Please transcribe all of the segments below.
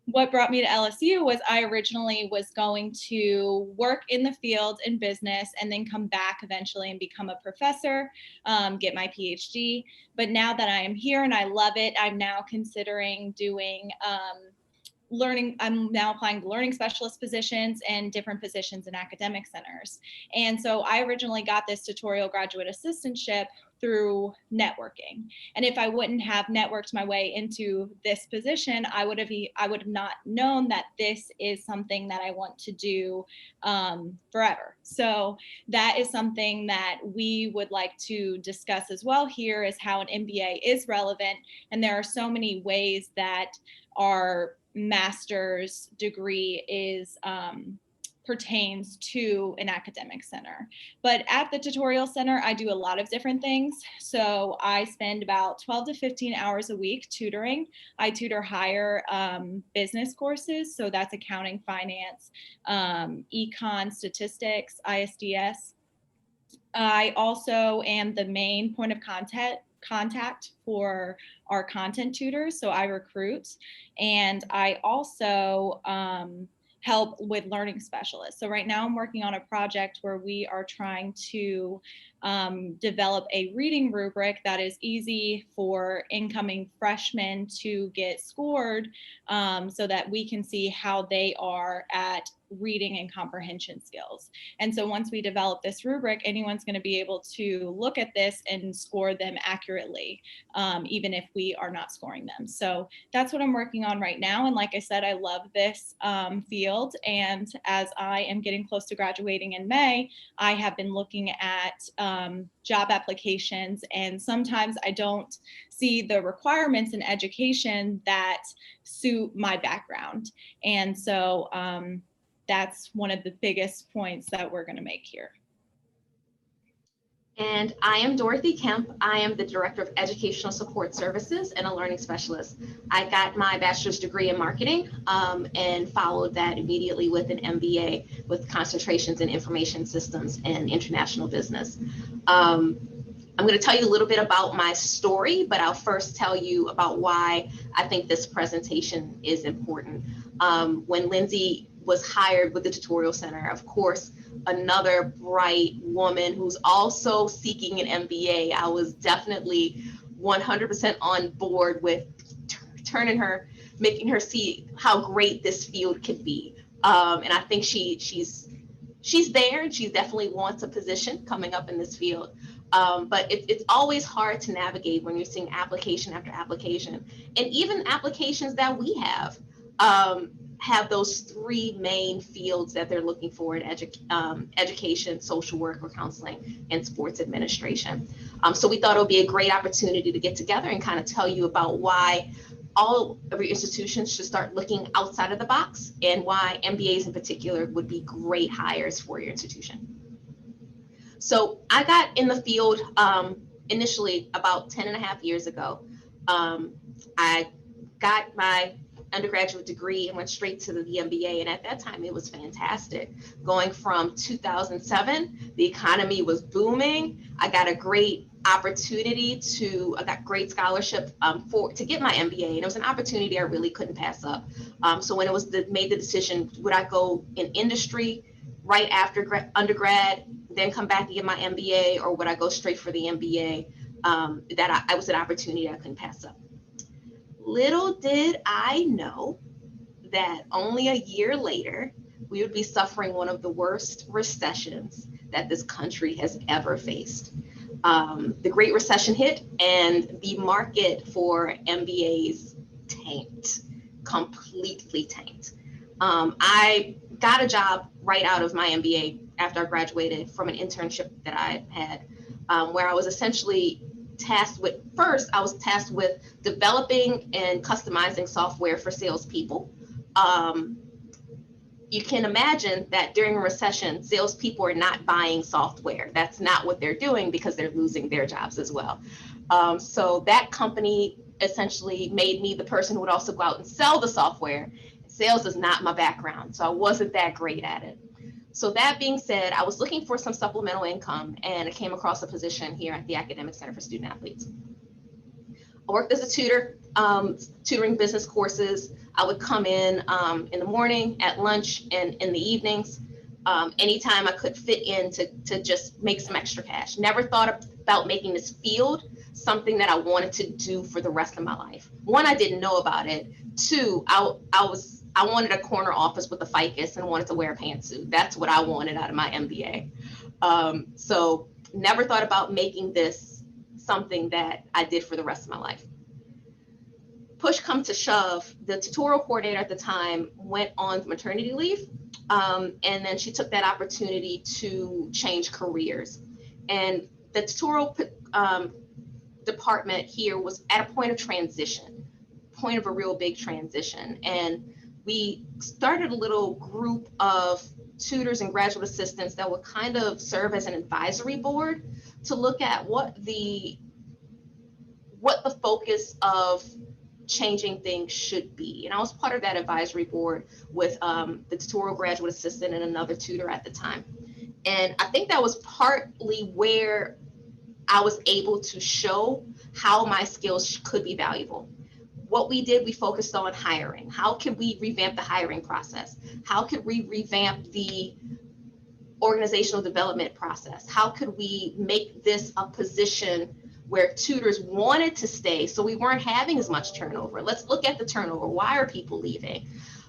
what brought me to LSU was I originally was going to work in the field in business and then come back eventually and become a professor, get my PhD. But now that I am here and I love it, I'm now considering doing I'm now applying to learning specialist positions and different positions in academic centers. And so I originally got this tutorial graduate assistantship through networking. And if I wouldn't have networked my way into this position, I would have not known that this is something that I want to do forever. So that is something that we would like to discuss as well here, is how an MBA is relevant. And there are so many ways that our master's degree is pertains to an academic center. But at the tutorial center, I do a lot of different things. So I spend about 12 to 15 hours a week tutoring. I tutor higher business courses. So that's accounting, finance, econ, statistics, ISDS. I also am the main point of contact for our content tutors. So I recruit, and I also help with learning specialists. So right now I'm working on a project where we are trying to develop a reading rubric that is easy for incoming freshmen to get scored, so that we can see how they are at reading and comprehension skills. And so once we develop this rubric, anyone's going to be able to look at this and score them accurately, even if we are not scoring them. So that's what I'm working on right now. And like I said, I love this field. And as I am getting close to graduating in May, I have been looking at job applications, and sometimes I don't see the requirements in education that suit my background. And so that's one of the biggest points that we're going to make here. And I am Dorothy Kemp. I am the Director of Educational Support Services and a Learning Specialist. I got my bachelor's degree in marketing and followed that immediately with an MBA with concentrations in information systems and international business. I'm going to tell you a little bit about my story, but I'll first tell you about why I think this presentation is important. When Lindsey was hired with the Tutorial Center, of course, another bright woman who's also seeking an MBA, I was definitely 100% on board with turning her, making her see how great this field could be. And I think she's there, and she definitely wants a position coming up in this field. But it's always hard to navigate when you're seeing application after application, and even applications that we have those three main fields that they're looking for in education, social work or counseling, and sports administration. So we thought it would be a great opportunity to get together and kind of tell you about why all of your institutions should start looking outside of the box, and why MBAs in particular would be great hires for your institution. So I got in the field initially about 10 and a half years ago. I got my undergraduate degree and went straight to the MBA. And at that time, it was fantastic. Going from 2007, the economy was booming. I got a great opportunity I got great scholarship to get my MBA. And it was an opportunity I really couldn't pass up. So when it was made the decision, would I go in industry right after undergrad, then come back and get my MBA, or would I go straight for the MBA? I was an opportunity I couldn't pass up. Little did I know that only a year later, we would be suffering one of the worst recessions that this country has ever faced. The Great Recession hit, and the market for MBAs tanked, completely tanked. I got a job right out of my MBA after I graduated from an internship that I had, where I was essentially tasked with developing and customizing software for salespeople. You can imagine that during a recession, salespeople are not buying software. That's not what they're doing, because they're losing their jobs as well. So that company essentially made me the person who would also go out and sell the software. Sales is not my background, so I wasn't that great at it. So that being said, I was looking for some supplemental income, and I came across a position here at the Academic Center for Student Athletes. I worked as a tutor tutoring business courses. I would come in the morning, at lunch, and in the evenings. Anytime I could fit in to just make some extra cash. Never thought about making this field something that I wanted to do for the rest of my life. One, I didn't know about it. Two, I wanted a corner office with a ficus and wanted to wear a pantsuit. That's what I wanted out of my MBA. So never thought about making this something that I did for the rest of my life. Push come to shove, the tutorial coordinator at the time went on maternity leave. And then she took that opportunity to change careers. And the tutorial department here was at a point of transition, point of a real big transition. And we started a little group of tutors and graduate assistants that would kind of serve as an advisory board to look at what the focus of changing things should be. And I was part of that advisory board with the tutorial graduate assistant and another tutor at the time. And I think that was partly where I was able to show how my skills could be valuable. What we did, we focused on hiring. How could we revamp the hiring process? How could we revamp the organizational development process? How could we make this a position where tutors wanted to stay so we weren't having as much turnover? Let's look at the turnover. Why are people leaving?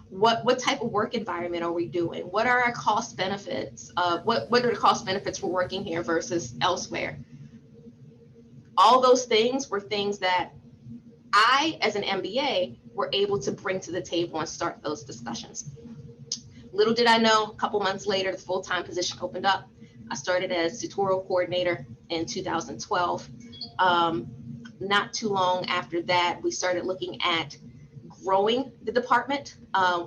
What type of work environment are we doing? What are our cost benefits? What are the cost benefits for working here versus elsewhere? All those things were things that I, as an MBA, were able to bring to the table and start those discussions. Little did I know, a couple months later, the full-time position opened up. I started as tutorial coordinator in 2012. Not too long after that, we started looking at growing the department.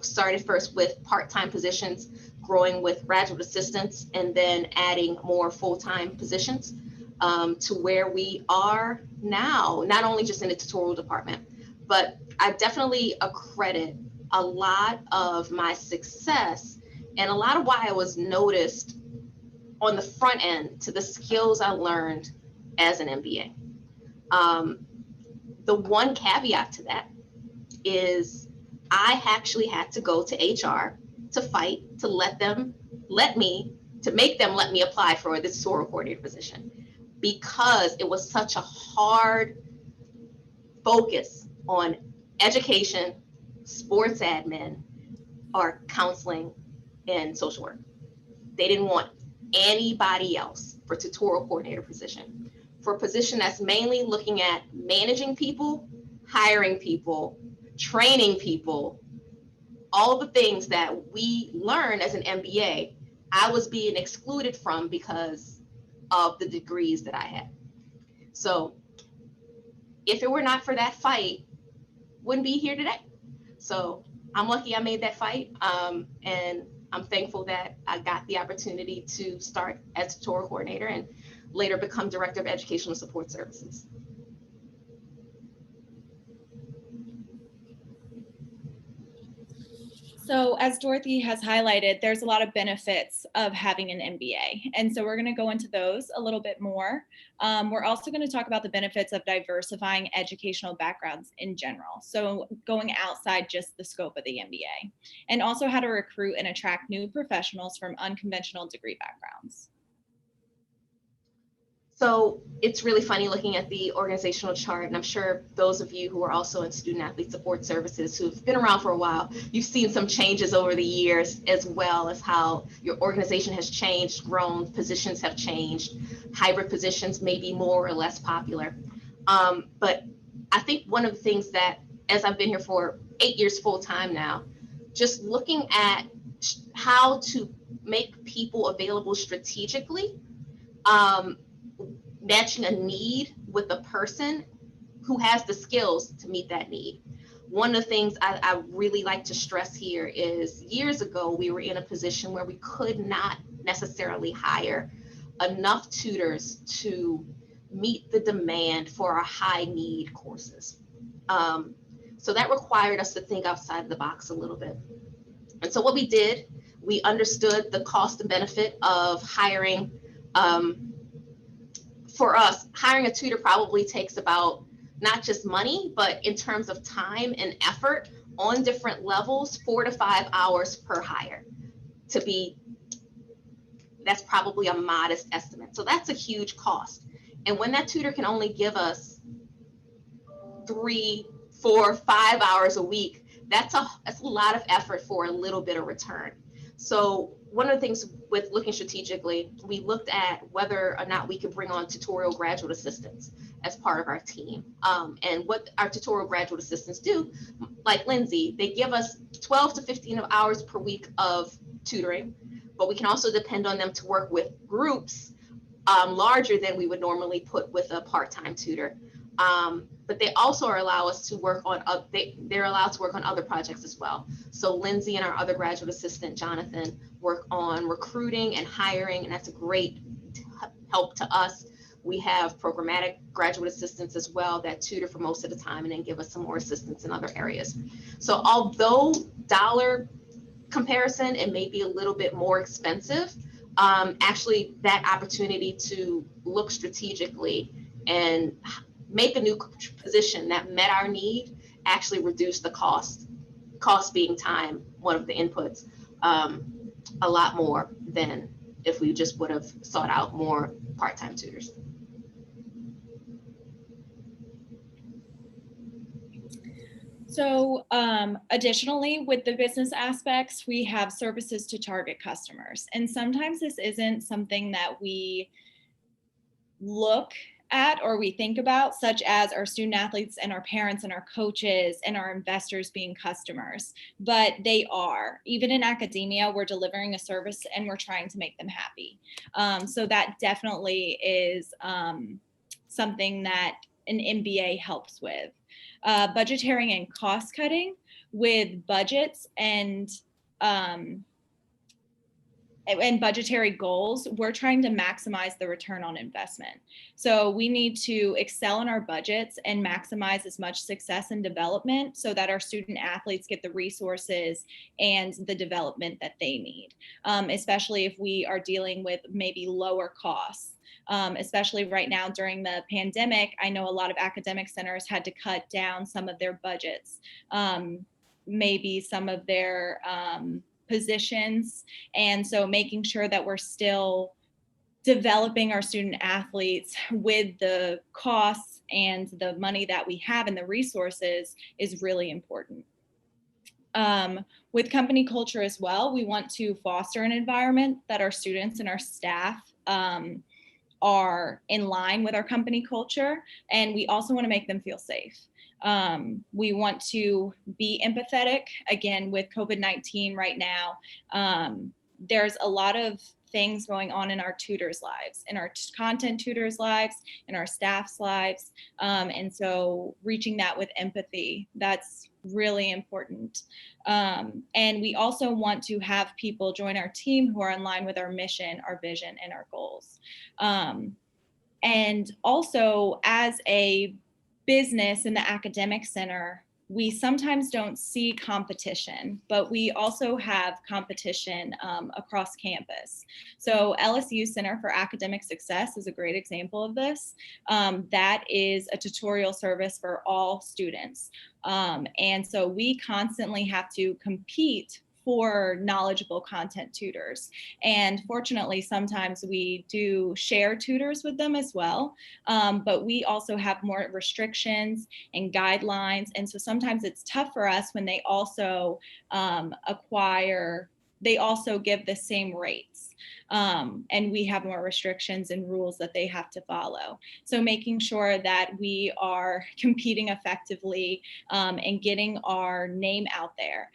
Started first with part-time positions, growing with graduate assistants, and then adding more full-time positions to where we are now, not only just in the tutorial department, but I definitely accredit a lot of my success and a lot of why I was noticed on the front end to the skills I learned as an MBA. The one caveat to that is I actually had to go to HR to fight to make them let me apply for the tutorial coordinator position, because it was such a hard focus on education, sports admin, or counseling and social work. They didn't want anybody else for tutorial coordinator position. For a position that's mainly looking at managing people, hiring people, training people, all the things that we learn as an MBA, I was being excluded from because of the degrees that I had. So if it were not for that fight, wouldn't be here today. So I'm lucky I made that fight. And I'm thankful that I got the opportunity to start as tutorial coordinator and later become director of educational support services. So as Dorothy has highlighted, there's a lot of benefits of having an MBA. And so we're going to go into those a little bit more. We're also going to talk about the benefits of diversifying educational backgrounds in general. So going outside just the scope of the MBA, and also how to recruit and attract new professionals from unconventional degree backgrounds. So it's really funny looking at the organizational chart, and I'm sure those of you who are also in student athlete support services who've been around for a while, you've seen some changes over the years, as well as how your organization has changed, grown, positions have changed, hybrid positions may be more or less popular. But I think one of the things that, as I've been here for 8 years full time now, just looking at how to make people available strategically, matching a need with a person who has the skills to meet that need. One of the things I really like to stress here is years ago, we were in a position where we could not necessarily hire enough tutors to meet the demand for our high need courses. So that required us to think outside the box a little bit. And so what we did, we understood the cost and benefit of hiring. For us, hiring a tutor probably takes about not just money, but in terms of time and effort on different levels, 4 to 5 hours per hire to be, that's probably a modest estimate. So that's a huge cost. And when that tutor can only give us 3, 4, 5 hours a week, that's a lot of effort for a little bit of return. So one of the things with looking strategically, we looked at whether or not we could bring on tutorial graduate assistants as part of our team. And what our tutorial graduate assistants do, like Lindsey, they give us 12 to 15 hours per week of tutoring, but we can also depend on them to work with groups larger than we would normally put with a part-time tutor. But they also allow us to work on, they're allowed to work on other projects as well. So Lindsey and our other graduate assistant, Jonathan, work on recruiting and hiring, and that's a great help to us. We have programmatic graduate assistants as well that tutor for most of the time and then give us some more assistance in other areas. So although dollar comparison, it may be a little bit more expensive, actually that opportunity to look strategically and make a new position that met our need actually reduced the cost being time, one of the inputs, a lot more than if we just would have sought out more part-time tutors. So additionally, with the business aspects, we have services to target customers. And sometimes this isn't something that we look at or we think about, such as our student athletes and our parents and our coaches and our investors being customers, but they are. Even in academia, we're delivering a service and we're trying to make them happy. So that definitely is something that an MBA helps with. Budgeting and cost cutting with budgets and budgetary goals, we're trying to maximize the return on investment. So we need to excel in our budgets and maximize as much success and development so that our student athletes get the resources and the development that they need, especially if we are dealing with maybe lower costs. Especially right now during the pandemic, I know a lot of academic centers had to cut down some of their budgets, maybe some of their positions. And so making sure that we're still developing our student athletes with the costs and the money that we have and the resources is really important. With company culture as well, we want to foster an environment that our students and our staff are in line with our company culture, and we also want to make them feel safe. We want to be empathetic. Again, with COVID-19 right now, there's a lot of things going on in our tutors' lives, in our content tutors' lives, in our staff's lives. And so reaching that with empathy, that's really important. And we also want to have people join our team who are in line with our mission, our vision, and our goals. And also, as a business in the academic center, we sometimes don't see competition, but we also have competition across campus. So LSU Center for Academic Success is a great example of this. That is a tutorial service for all students. And so we constantly have to compete for knowledgeable content tutors. And fortunately, sometimes we do share tutors with them as well, but we also have more restrictions and guidelines. And so sometimes it's tough for us when they also they also give the same rates. And we have more restrictions and rules that they have to follow. So making sure that we are competing effectively and getting our name out there.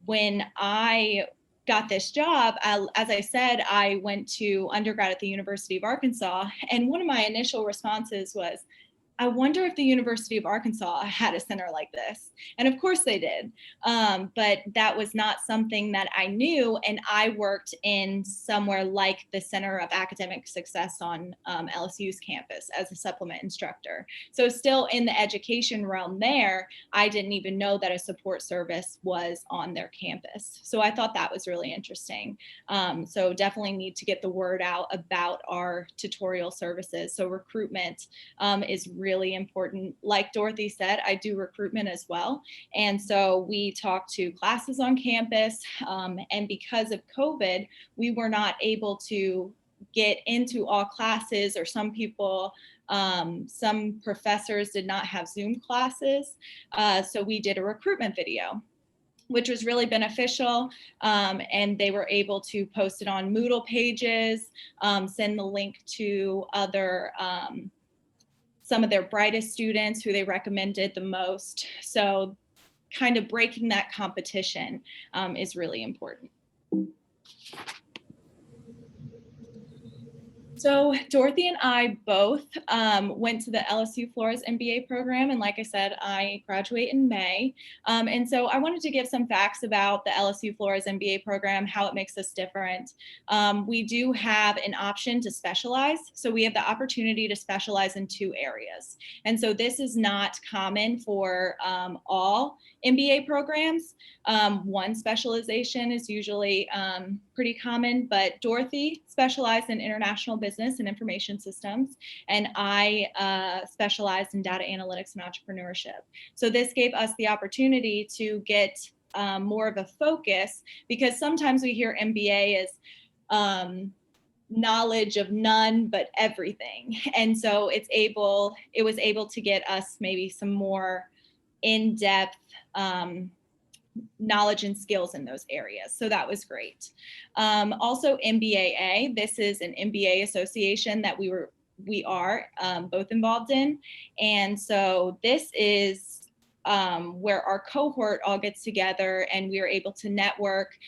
When I got this job, as I said, I went to undergrad at the University of Arkansas, and one of my initial responses was, I wonder if the University of Arkansas had a center like this. And of course they did. But that was not something that I knew. And I worked in somewhere like the Center of Academic Success on LSU's campus as a supplement instructor. So still in the education realm there, I didn't even know that a support service was on their campus. So I thought that was really interesting. So definitely need to get the word out about our tutorial services. So recruitment is really important. Like Dorothy said, I do recruitment as well. And so we talk to classes on campus. And because of COVID, we were not able to get into all classes, or some people, some professors did not have Zoom classes. So we did a recruitment video, which was really beneficial. And they were able to post it on Moodle pages, send the link to other, some of their brightest students who they recommended the most. So kind of breaking that competition is really important. So Dorothy and I both went to the LSU Flores MBA program. And like I said, I graduate in May. And so I wanted to give some facts about the LSU Flores MBA program, how it makes us different. We do have an option to specialize. So we have the opportunity to specialize in 2 areas. And so this is not common for all MBA programs. One specialization is usually pretty common, but Dorothy specialized in international business and information systems, and I specialized in data analytics and entrepreneurship. So this gave us the opportunity to get more of a focus, because sometimes we hear MBA as knowledge of none but everything. And so it was able to get us maybe some more in-depth knowledge and skills in those areas. So that was great. Also MBAA, this is an MBA association that we are both involved in. And so this is where our cohort all gets together and we are able to network,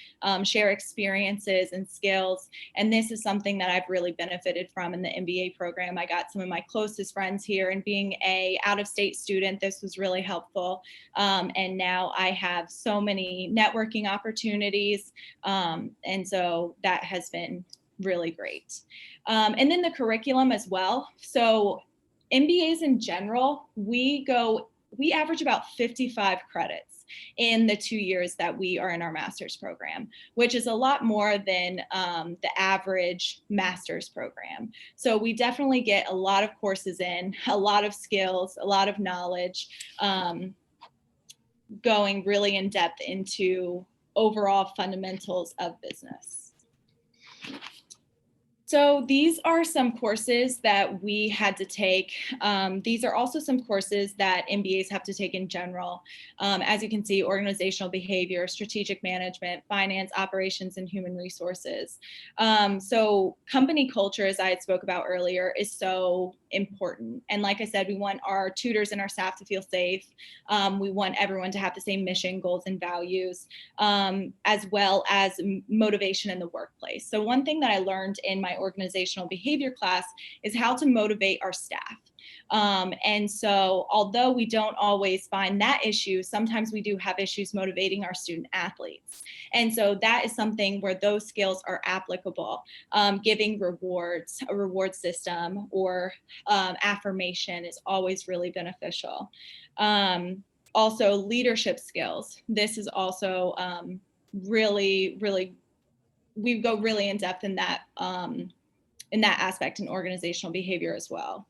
share experiences and skills. And this is something that I've really benefited from in the MBA program. I got some of my closest friends here, and being a out-of-state student, this was really helpful. And now I have so many networking opportunities. And so that has been really great. And then the curriculum as well. So MBAs in general, we average about 55 credits in the 2 years that we are in our master's program, which is a lot more than the average master's program. So we definitely get a lot of courses in, a lot of skills, a lot of knowledge, going really in depth into overall fundamentals of business. So these are some courses that we had to take. These are also some courses that MBAs have to take in general. As you can see, organizational behavior, strategic management, finance, operations, and human resources. So company culture, as I had spoke about earlier, is so important. And like I said, we want our tutors and our staff to feel safe. We want everyone to have the same mission, goals, and values, as well as motivation in the workplace. So one thing that I learned in my organizational behavior class is how to motivate our staff. And so although we don't always find that issue, sometimes we do have issues motivating our student athletes. And so that is something where those skills are applicable. Giving rewards, a reward system, or affirmation is always really beneficial. Also leadership skills. This is also really, we go really in depth in that aspect in organizational behavior as well.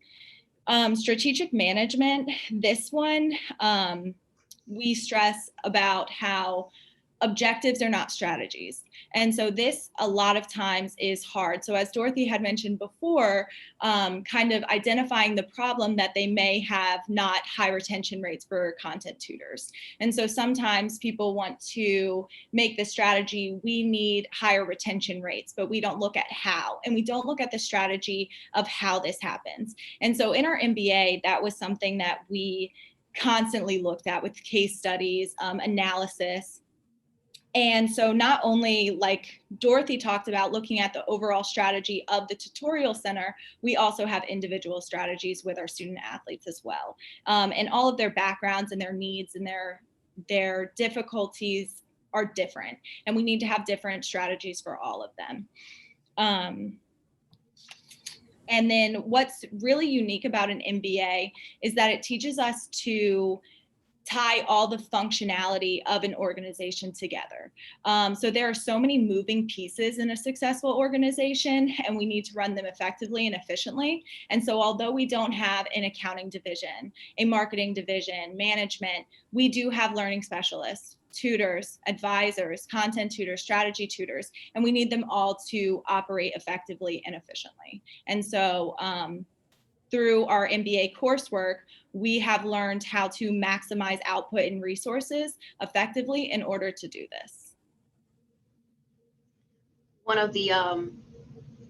Strategic management, this one, we stress about how objectives are not strategies. And so this a lot of times is hard. So as Dorothy had mentioned before, kind of identifying the problem that they may have not high retention rates for content tutors. And so sometimes people want to make the strategy, we need higher retention rates, but we don't look at how, and we don't look at the strategy of how this happens. And so in our MBA, that was something that we constantly looked at with case studies, analysis. And so not only, like Dorothy talked about, looking at the overall strategy of the tutorial center, we also have individual strategies with our student athletes as well. And all of their backgrounds and their needs and their difficulties are different. And we need to have different strategies for all of them. And then what's really unique about an MBA is that it teaches us to tie all the functionality of an organization together. So there are so many moving pieces in a successful organization, and we need to run them effectively and efficiently. And so although we don't have an accounting division, a marketing division, management, we do have learning specialists, tutors, advisors, content tutors, strategy tutors, and we need them all to operate effectively and efficiently. And so through our MBA coursework, we have learned how to maximize output and resources effectively in order to do this. One of the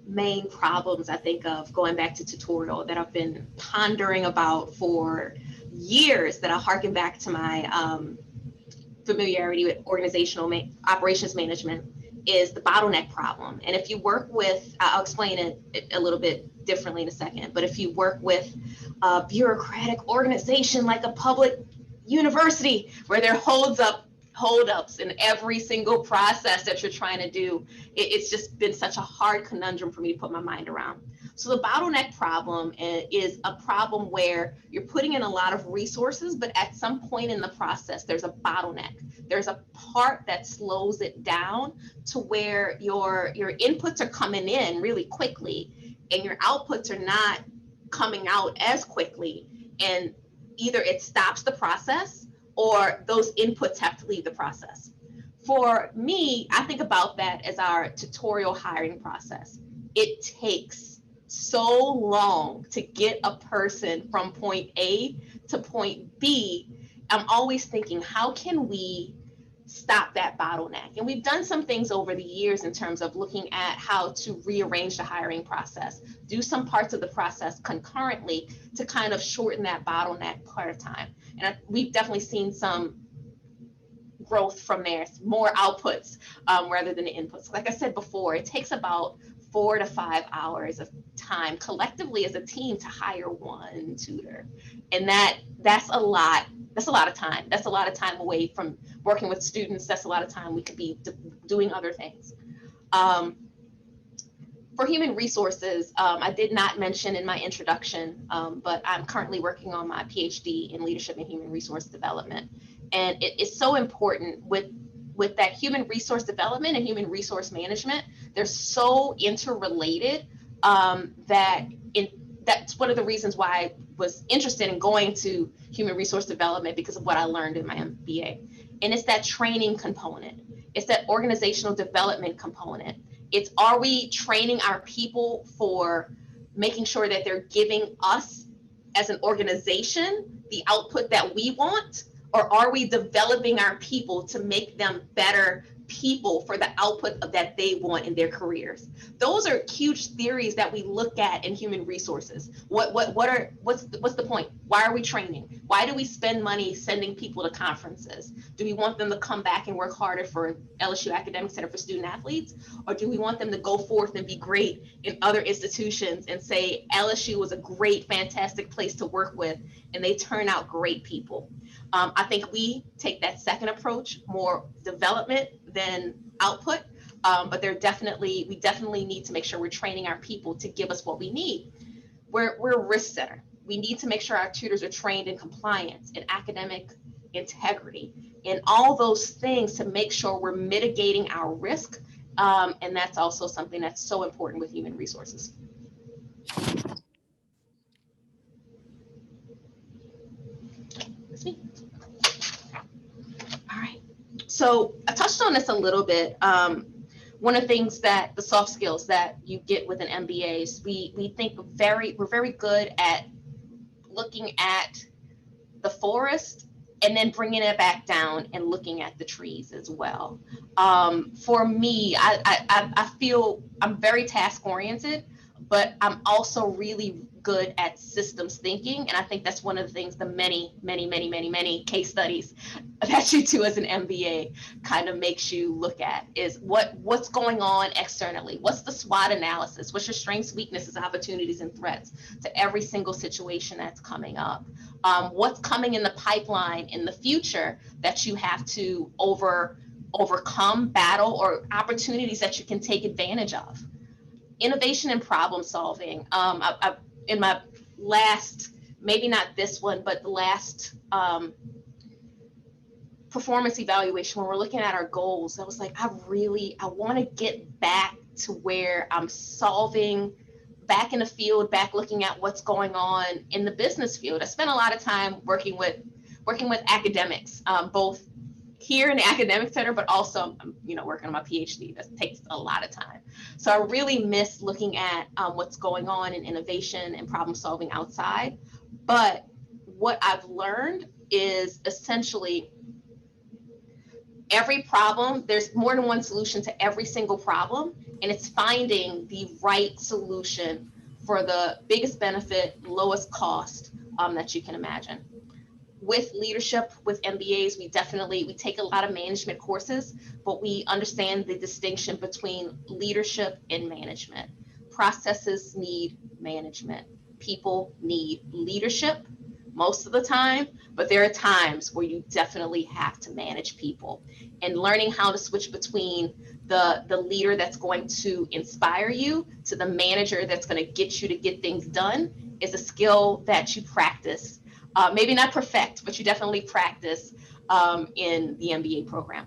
main problems I think of, going back to tutorial, that I've been pondering about for years, that I harken back to my familiarity with organizational operations management, is the bottleneck problem. And if you work with, I'll explain it a little bit differently in a second, but if you work with a bureaucratic organization like a public university, where there holdups in every single process that you're trying to do, it's just been such a hard conundrum for me to put my mind around. So the bottleneck problem is a problem where you're putting in a lot of resources, but at some point in the process, there's a bottleneck. There's a part that slows it down to where your inputs are coming in really quickly and your outputs are not coming out as quickly. And either it stops the process or those inputs have to leave the process. For me, I think about that as our tutorial hiring process. It takes so long to get a person from point A to point B. I'm always thinking, how can we stop that bottleneck? And we've done some things over the years in terms of looking at how to rearrange the hiring process, do some parts of the process concurrently to kind of shorten that bottleneck part of time. And we've definitely seen some growth from there, more outputs rather than the inputs. Like I said before, it takes about 4 to 5 hours of time collectively as a team to hire one tutor. And that's a lot. That's a lot of time. That's a lot of time away from working with students. That's a lot of time we could be doing other things. For human resources, I did not mention in my introduction, but I'm currently working on my PhD in leadership and human resource development. And it is so important with that human resource development and human resource management. They're so interrelated that's one of the reasons why I was interested in going to human resource development, because of what I learned in my MBA. And it's that training component. It's that organizational development component. It's, are we training our people for making sure that they're giving us as an organization the output that we want? Or are we developing our people to make them better people for the output that they want in their careers? Those are huge theories that we look at in human resources. What's the point? Why are we training? Why do we spend money sending people to conferences? Do we want them to come back and work harder for LSU Academic Center for Student Athletes? Or do we want them to go forth and be great in other institutions and say LSU was a great, fantastic place to work with, and they turn out great people? I think we take that second approach, more development than output, but we definitely need to make sure we're training our people to give us what we need. We're a risk center. We need to make sure our tutors are trained in compliance, in academic integrity, in all those things to make sure we're mitigating our risk. And that's also something that's so important with human resources. That's me. All right. So I touched on this a little bit. One of the things that the soft skills that you get with an MBA is we think we're very good at looking at the forest and then bringing it back down and looking at the trees as well. For me, I feel I'm very task oriented, but I'm also really good at systems thinking. And I think that's one of the things the many case studies that you do as an MBA kind of makes you look at is what's going on externally. What's the SWOT analysis? What's your strengths, weaknesses, opportunities, and threats to every single situation that's coming up? What's coming in the pipeline in the future that you have to overcome, battle, or opportunities that you can take advantage of? Innovation and problem solving. In my last, maybe not this one, but the last performance evaluation, when we're looking at our goals, I was like, I want to get back to where I'm solving, back in the field, back looking at what's going on in the business field. I spent a lot of time working with academics, both here in the academic center, but also, working on my PhD. That takes a lot of time. So I really miss looking at what's going on in innovation and problem solving outside. But what I've learned is essentially every problem, there's more than one solution to every single problem, and it's finding the right solution for the biggest benefit, lowest cost that you can imagine. With leadership, with MBAs, we take a lot of management courses, but we understand the distinction between leadership and management. Processes need management. People need leadership most of the time, but there are times where you definitely have to manage people. And learning how to switch between the leader that's going to inspire you to the manager that's going to get you to get things done is a skill that you practice. Maybe not perfect, but you definitely practice in the MBA program.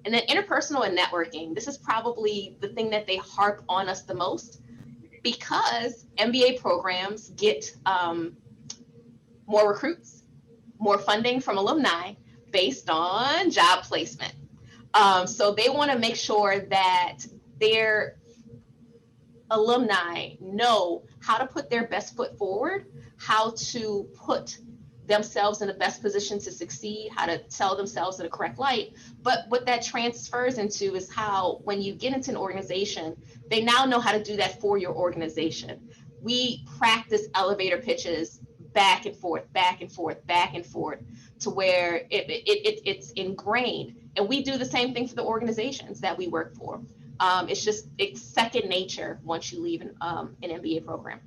And then interpersonal and networking. This is probably the thing that they harp on us the most, because MBA programs get more recruits, more funding from alumni based on job placement. So they want to make sure that their alumni know how to put their best foot forward, how to put themselves in the best position to succeed, how to sell themselves in the correct light. But what that transfers into is how, when you get into an organization, they now know how to do that for your organization. We practice elevator pitches back and forth, back and forth, back and forth, to where it's ingrained. And we do the same thing for the organizations that we work for. It's second nature once you leave an MBA program.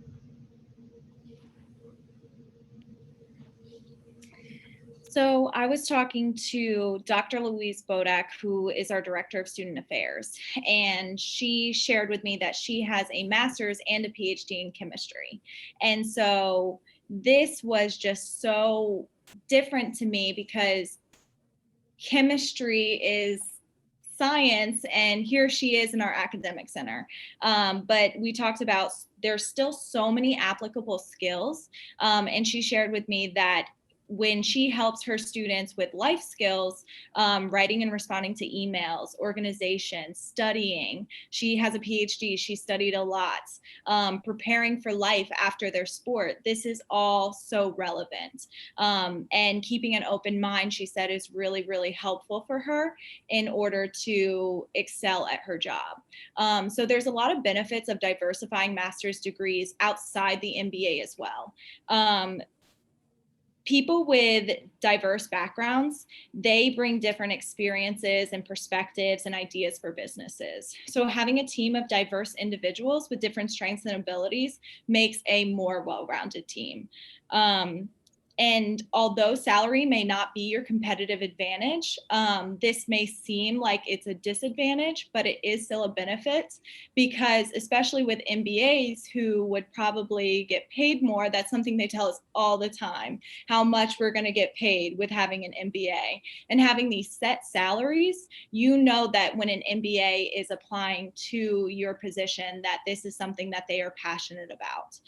So I was talking to Dr. Louise Bodak, who is our Director of Student Affairs, and she shared with me that she has a master's and a PhD in chemistry. And so this was just so different to me, because chemistry is science, and here she is in our academic center. But we talked about there's still so many applicable skills, and she shared with me that when she helps her students with life skills, writing and responding to emails, organization, studying, she has a PhD, she studied a lot, preparing for life after their sport. This is all so relevant. And keeping an open mind, she said, is really, really helpful for her in order to excel at her job. So there's a lot of benefits of diversifying master's degrees outside the MBA as well. People with diverse backgrounds, they bring different experiences and perspectives and ideas for businesses. So having a team of diverse individuals with different strengths and abilities makes a more well-rounded team. And although salary may not be your competitive advantage, this may seem like it's a disadvantage, but it is still a benefit, because especially with MBAs who would probably get paid more, that's something they tell us all the time, how much we're going to get paid with having an MBA. And having these set salaries, you know that when an MBA is applying to your position, that this is something that they are passionate about.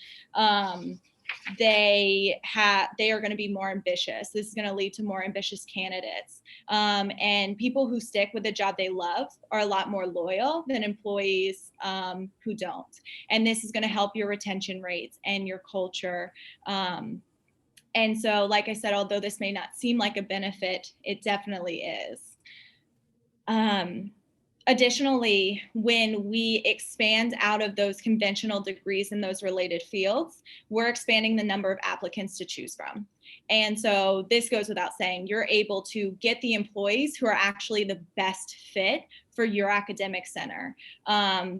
They are going to be more ambitious. This is going to lead to more ambitious candidates. And people who stick with the job they love are a lot more loyal than employees who don't. And this is going to help your retention rates and your culture. And so, like I said, although this may not seem like a benefit, it definitely is. Additionally, when we expand out of those conventional degrees in those related fields, we're expanding the number of applicants to choose from. And so this goes without saying, you're able to get the employees who are actually the best fit for your academic center,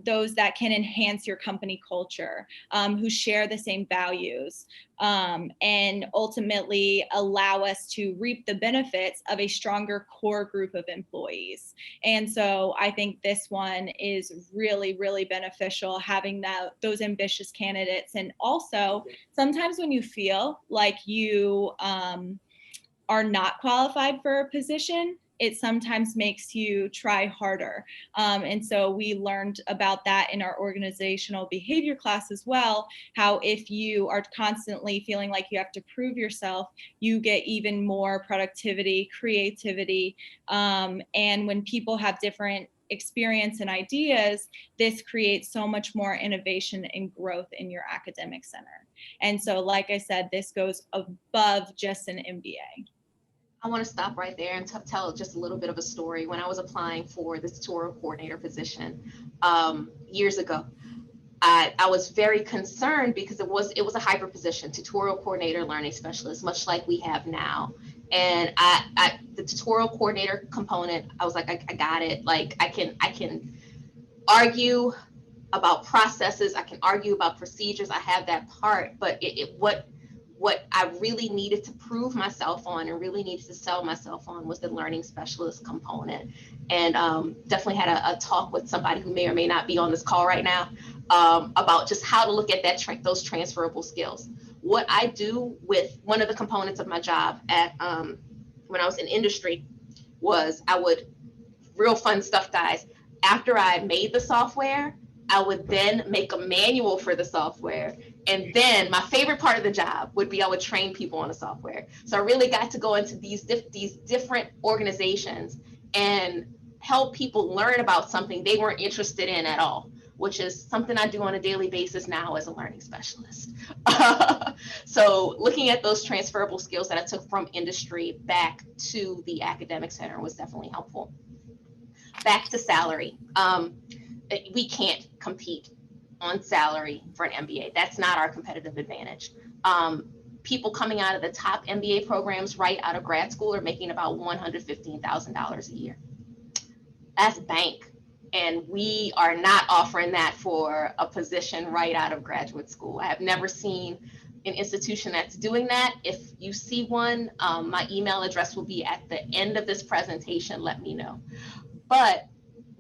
those that can enhance your company culture, who share the same values, and ultimately allow us to reap the benefits of a stronger core group of employees. And so I think this one is really, really beneficial, having those ambitious candidates. And also, sometimes when you feel like you are not qualified for a position, it sometimes makes you try harder. And so we learned about that in our organizational behavior class as well, how if you are constantly feeling like you have to prove yourself, you get even more productivity, creativity. And when people have different experience and ideas, this creates so much more innovation and growth in your academic center. And so, like I said, this goes above just an MBA. I want to stop right there and tell just a little bit of a story. When I was applying for this tutorial coordinator position years ago, I was very concerned because it was a hybrid position, tutorial coordinator, learning specialist, much like we have now. And the tutorial coordinator component, I was like, I got it. Like I can argue about processes, I can argue about procedures. I have that part, but what I really needed to prove myself on and really needed to sell myself on was the learning specialist component. And definitely had a talk with somebody who may or may not be on this call right now about just how to look at those transferable skills. What I do with one of the components of my job at when I was in industry was real fun stuff, guys. After I made the software, I would then make a manual for the software. And then my favorite part of the job would be I would train people on the software. So I really got to go into these different organizations and help people learn about something they weren't interested in at all, which is something I do on a daily basis now as a learning specialist. So looking at those transferable skills that I took from industry back to the academic center was definitely helpful. Back to salary. We can't compete on salary for an MBA. That's not our competitive advantage. People coming out of the top MBA programs right out of grad school are making about $115,000 a year. That's bank. And we are not offering that for a position right out of graduate school. I have never seen an institution that's doing that. If you see one, my email address will be at the end of this presentation. Let me know. But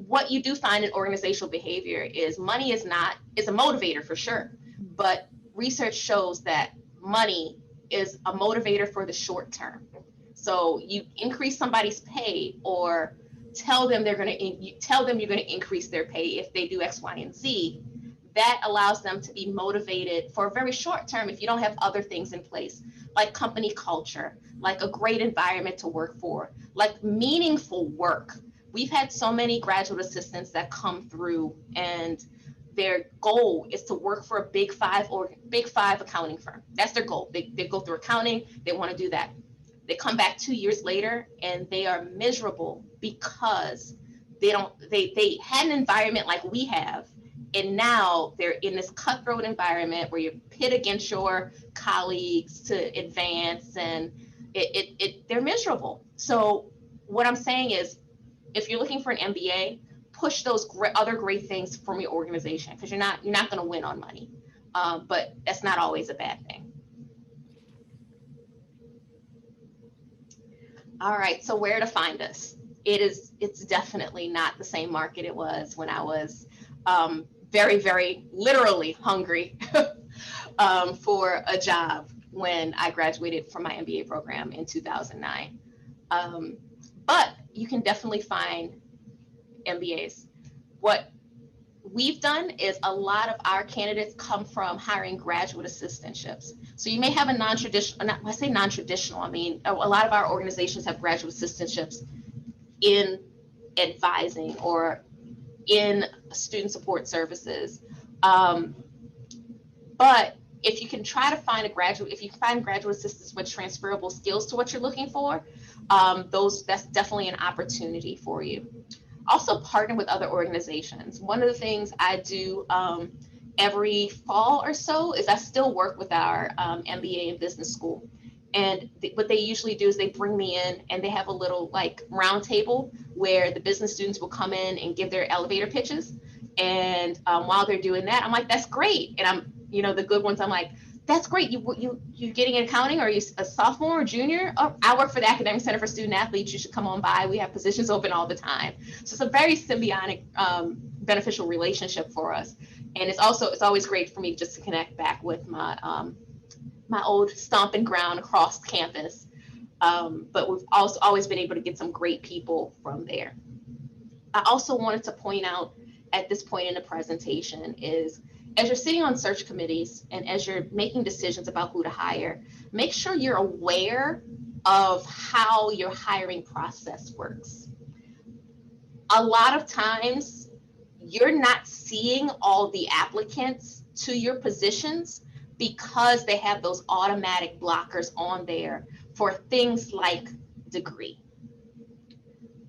what you do find in organizational behavior is money is a motivator for sure, but research shows that money is a motivator for the short term. So you increase somebody's pay or tell them you're going to increase their pay if they do X, Y, and Z. That allows them to be motivated for a very short term if you don't have other things in place, like company culture, like a great environment to work for, like meaningful work. We've had so many graduate assistants that come through and their goal is to work for a big five accounting firm. That's their goal. They go through accounting, they want to do that. They come back 2 years later and they are miserable because they had an environment like we have. And now they're in this cutthroat environment where you're pit against your colleagues to advance, and they're miserable. So what I'm saying is, if you're looking for an MBA, push those other great things from your organization, because you're not going to win on money, but that's not always a bad thing. All right, so where to find us? It's definitely not the same market it was when I was very, very literally hungry for a job when I graduated from my MBA program in 2009. But you can definitely find MBAs. What we've done is a lot of our candidates come from hiring graduate assistantships. So you may have a non-traditional, when I say non-traditional, I mean, a lot of our organizations have graduate assistantships in advising or in student support services. But if you can try to find if you can find graduate assistants with transferable skills to what you're looking for, that's definitely an opportunity for you. Also partner with other organizations. One of the things I do every fall or so is I still work with our MBA and business school. And what they usually do is they bring me in and they have a little like round table where the business students will come in and give their elevator pitches. And while they're doing that, I'm like, that's great. And the good ones, I'm like, that's great. You getting in accounting? Are you a sophomore or junior? Oh, I work for the Academic Center for Student Athletes. You should come on by. We have positions open all the time. So it's a very symbiotic, beneficial relationship for us. And it's always great for me just to connect back with my old stomping ground across campus. But we've also always been able to get some great people from there. I also wanted to point out at this point in the presentation is, as you're sitting on search committees and as you're making decisions about who to hire, make sure you're aware of how your hiring process works. A lot of times you're not seeing all the applicants to your positions because they have those automatic blockers on there for things like degree.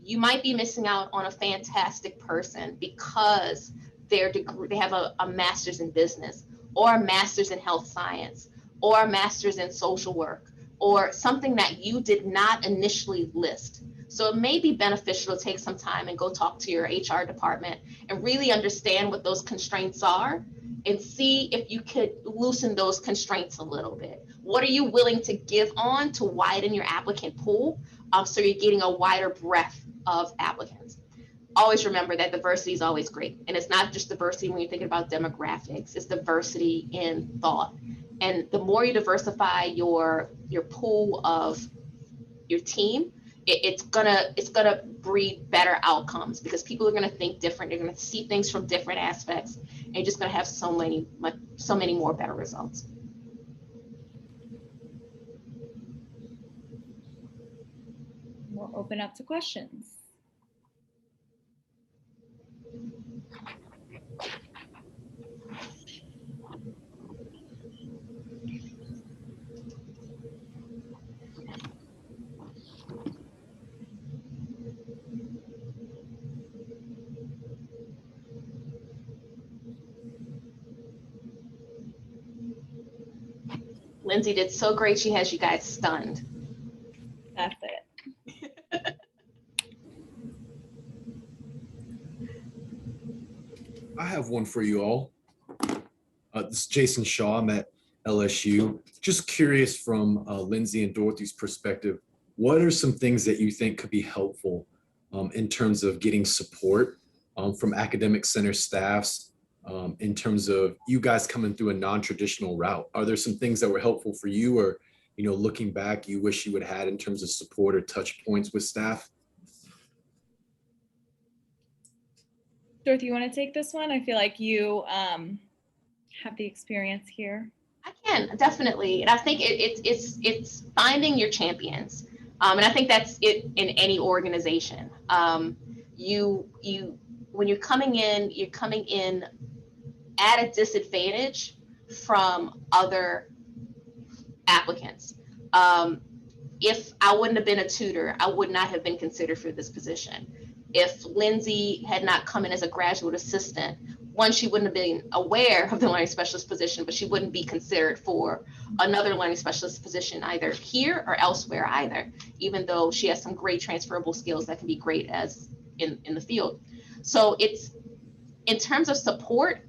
You might be missing out on a fantastic person because their degree, they have a master's in business or a master's in health science or a master's in social work or something that you did not initially list. So it may be beneficial to take some time and go talk to your HR department and really understand what those constraints are and see if you could loosen those constraints a little bit. What are you willing to give on to widen your applicant pool, so you're getting a wider breadth of applicants? Always remember that diversity is always great. And it's not just diversity when you're thinking about demographics, it's diversity in thought. And the more you diversify your pool of your team, it's gonna breed better outcomes because people are gonna think different. They're gonna see things from different aspects, and you're just gonna have so many more better results. We'll open up to questions. Lindsey did so great, she has you guys stunned. That's it. I have one for you all. This is Jason Shaw. I'm at LSU. Just curious from Lindsey and Dorothy's perspective, what are some things that you think could be helpful in terms of getting support from academic center staffs, in terms of you guys coming through a non-traditional route? Are there some things that were helpful for you, or looking back, you wish you would have had in terms of support or touch points with staff? Dorothy, you want to take this one? I feel like you have the experience here. I can, definitely. And I think it's finding your champions. And I think that's it in any organization. When you're coming in at a disadvantage from other applicants. If I wouldn't have been a tutor, I would not have been considered for this position. If Lindsey had not come in as a graduate assistant, one, she wouldn't have been aware of the learning specialist position, but she wouldn't be considered for another learning specialist position either here or elsewhere either, even though she has some great transferable skills that can be great as in the field. So it's, in terms of support,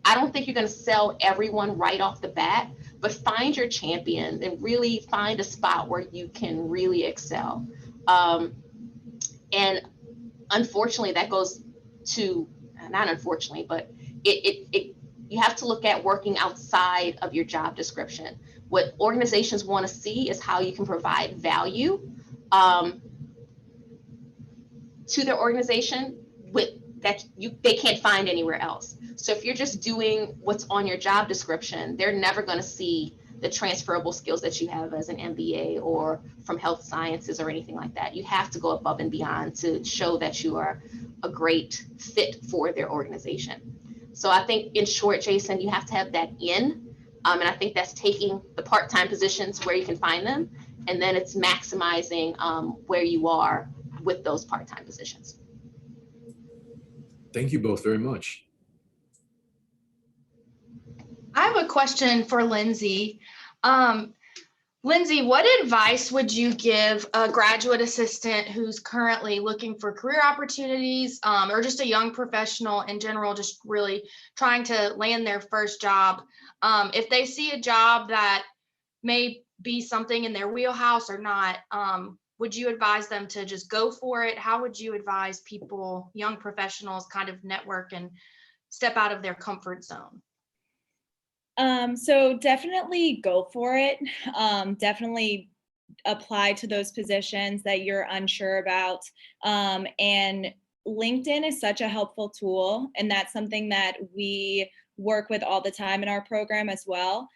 I don't think you're going to sell everyone right off the bat, but find your champion and really find a spot where you can really excel. And unfortunately, that goes to, not unfortunately, but you have to look at working outside of your job description. What organizations want to see is how you can provide value to their organization they can't find anywhere else. So if you're just doing what's on your job description, they're never going to see the transferable skills that you have as an MBA or from health sciences or anything like that. You have to go above and beyond to show that you are a great fit for their organization. So I think, in short, Jason, you have to have that in. And I think that's taking the part-time positions where you can find them, and then it's maximizing where you are with those part-time positions. Thank you both very much. I have a question for Lindsey. Lindsey, what advice would you give a graduate assistant who's currently looking for career opportunities, or just a young professional in general, just really trying to land their first job? If they see a job that may be something in their wheelhouse or not, would you advise them to just go for it? How would you advise people, young professionals, kind of network and step out of their comfort zone? So definitely go for it. Definitely apply to those positions that you're unsure about. And LinkedIn is such a helpful tool, and that's something that we work with all the time in our program as well.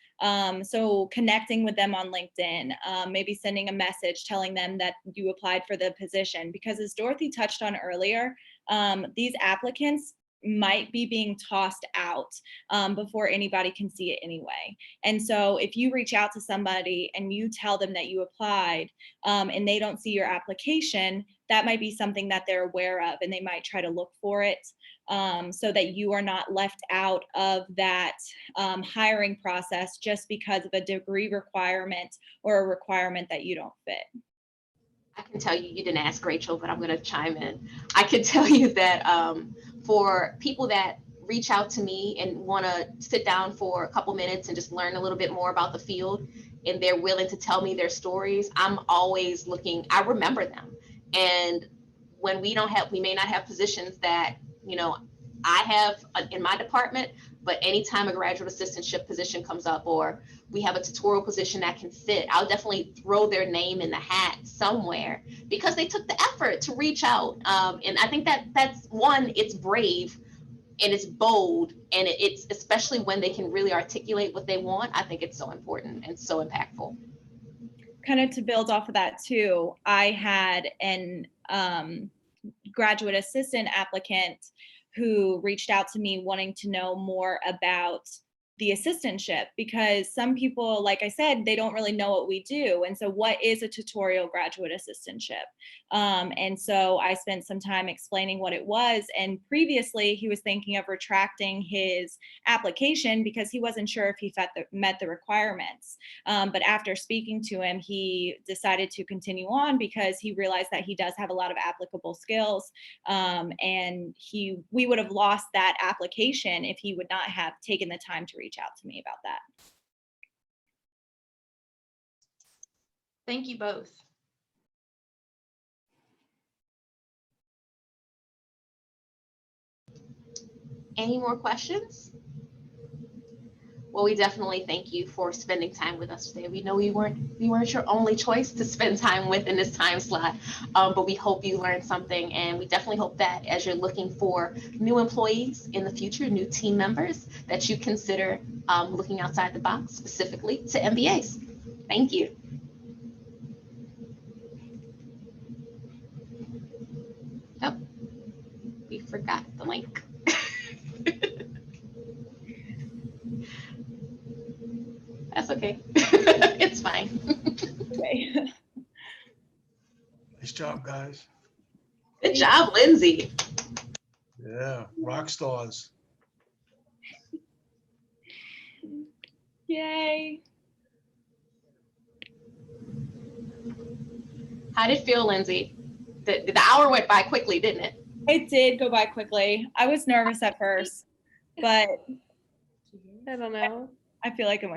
So connecting with them on LinkedIn, maybe sending a message telling them that you applied for the position, because as Dorothy touched on earlier, these applicants might be being tossed out before anybody can see it anyway. And so if you reach out to somebody and you tell them that you applied and they don't see your application, that might be something that they're aware of, and they might try to look for it so that you are not left out of that hiring process just because of a degree requirement or a requirement that you don't fit. I can tell you, you didn't ask Rachel, but I'm going to chime in. I can tell you that for people that reach out to me and want to sit down for a couple minutes and just learn a little bit more about the field, and they're willing to tell me their stories, I'm always looking, I remember them. And when we may not have positions that, I have in my department, but anytime a graduate assistantship position comes up, or we have a tutorial position that can fit, I'll definitely throw their name in the hat somewhere because they took the effort to reach out. And I think that's one, it's brave and it's bold, and it's especially when they can really articulate what they want. I think it's so important and so impactful. Kind of to build off of that too, I had an graduate assistant applicant who reached out to me wanting to know more about the assistantship, because some people, like I said, they don't really know what we do. And so what is a tutorial graduate assistantship? And so I spent some time explaining what it was. And previously he was thinking of retracting his application because he wasn't sure if he met the requirements. But after speaking to him, he decided to continue on because he realized that he does have a lot of applicable skills. And we would have lost that application if he would not have taken the time to reach out to me about that. Thank you both. Any more questions? Well, we definitely thank you for spending time with us today. We know we weren't your only choice to spend time with in this time slot, but we hope you learned something, and we definitely hope that as you're looking for new employees in the future, new team members, that you consider looking outside the box, specifically to MBAs. Thank you. Oh, we forgot the link. That's okay. It's fine. Okay. Nice job, guys. Good job, Lindsey. Yeah, rock stars. Yay. How did it feel, Lindsey? The hour went by quickly, didn't it? It did go by quickly. I was nervous at first, but I don't know. I feel like I'm